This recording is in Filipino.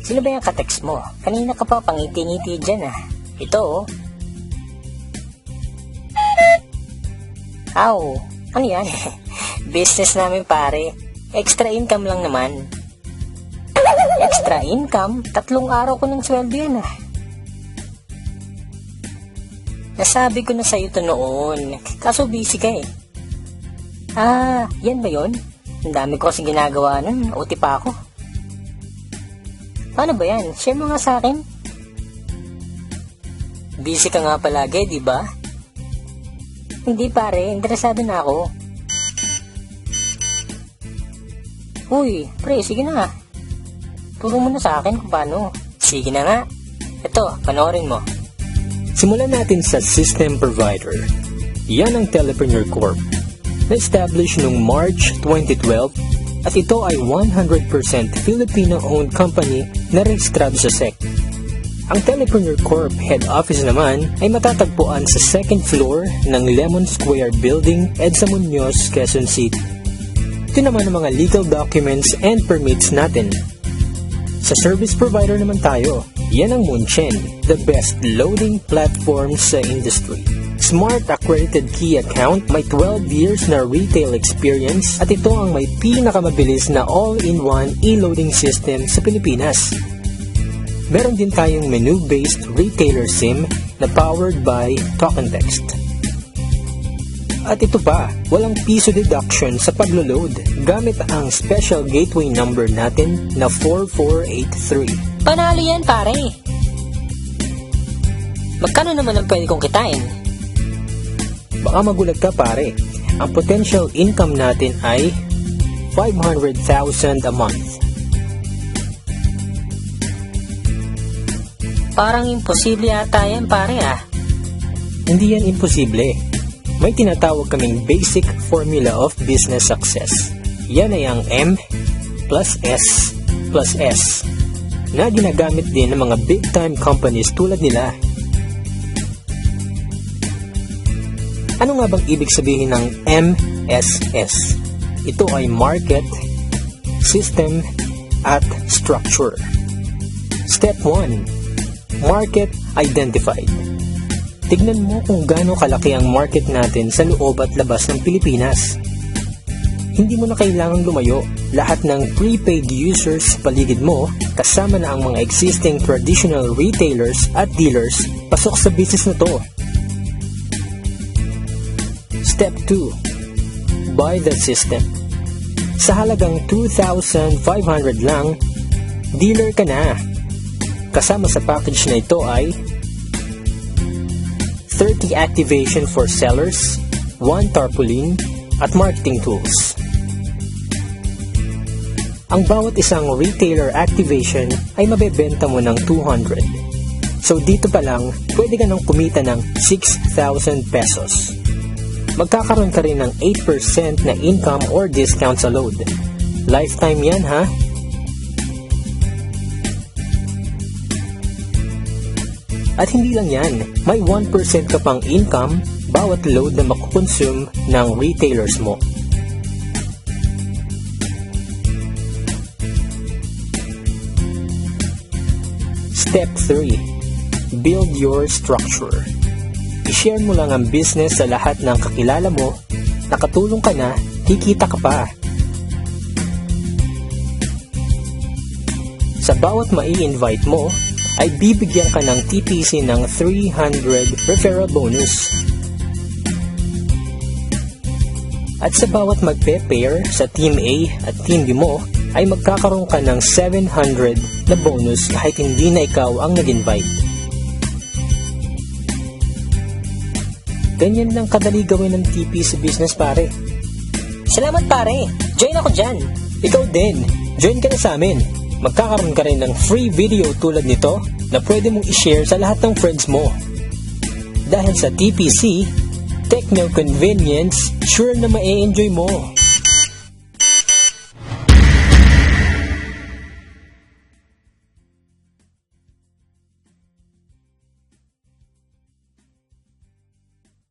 Sino ba yung ka-text mo? Kanina ka pa pangiti-ngiti dyan ah. Ito oh. Aw, ano yan? Business namin pare. Extra income lang naman. Extra income? 3 araw ko ng sweldo yan ah. Nasabi ko na sa'yo to noon. Kaso busy ka eh. Ah, yan ba yun? Ang dami ko kasing ginagawa nun. OT pa ako. Paano ba yan? Share mo nga sa akin. Busy ka nga palagi, di ba? Hindi pare, interesado na ako. Uy, pre, sige na nga. Turo mo na sa akin kung paano. Sige na nga. Ito, panoorin mo. Simulan natin sa system provider. Yan ang Telepreneur Corp. Na-establish noong March 2012 at ito ay 100% Filipino-owned company na rehistrado sa SEC. Ang Telepreneur Corp head office naman ay matatagpuan sa second floor ng Lemon Square Building, EDSA Muñoz, Quezon City. Ito naman ang mga legal documents and permits natin. Sa service provider naman tayo. Yan ang Munchen, the best loading platform sa industry. Smart accredited key account, may 12 years na retail experience at ito ang may pinakamabilis na all-in-one e-loading system sa Pilipinas. Meron din tayong menu-based retailer SIM na powered by Talk and Text. At ito pa, walang piso deduction sa paglo-load gamit ang special gateway number natin na 4483. Panalo yan pare. Magkano naman ang pwede kong kitain? Baka magulat ka pare, ang potential income natin ay 500,000 a month. Parang imposible ata yan pare ah. Hindi yan imposible. May tinatawag kaming basic formula of business success. Yan ay ang M plus S plus S na ginagamit din ng mga big time companies tulad nila. Ano nga bang ibig sabihin ng MSS? Ito ay market, system, at structure. Step 1. Market identified. Tignan mo kung gaano kalaki ang market natin sa loob at labas ng Pilipinas. Hindi mo na kailangang lumayo. Lahat ng prepaid users sa paligid mo, kasama na ang mga existing traditional retailers at dealers, pasok sa business na to. Step 2. Buy the system. Sa halagang 2,500 lang, dealer ka na. Kasama sa package na ito ay 30 activation for sellers, 1 tarpaulin, at marketing tools. Ang bawat isang retailer activation ay mabebenta mo ng 200. So dito pa lang, pwede ka nang kumita ng 6,000 pesos. Magkakaroon ka rin ng 8% na income or discount sa load. Lifetime yan ha? At hindi lang yan, may 1% ka pang income bawat load na makukonsume ng retailers mo. Step 3. Build your structure. I-share mo lang ang business sa lahat ng kakilala mo, nakatulong ka na, kikita ka pa. Sa bawat mai-invite mo, ay bibigyan ka ng TPC ng 300 referral bonus. At sa bawat magpe-pair sa Team A at Team B mo, ay magkakaroon ka ng 700 na bonus kahit hindi na ikaw ang nag-invite. Ganyan lang kadali gawin ng TP sa business pare. Salamat pare. Join ako dyan. Ikaw din. Join ka na sa amin. Magkakaroon ka rin ng free video tulad nito na pwede mong i-share sa lahat ng friends mo. Dahil sa TPC, techno convenience, sure na ma-enjoy mo.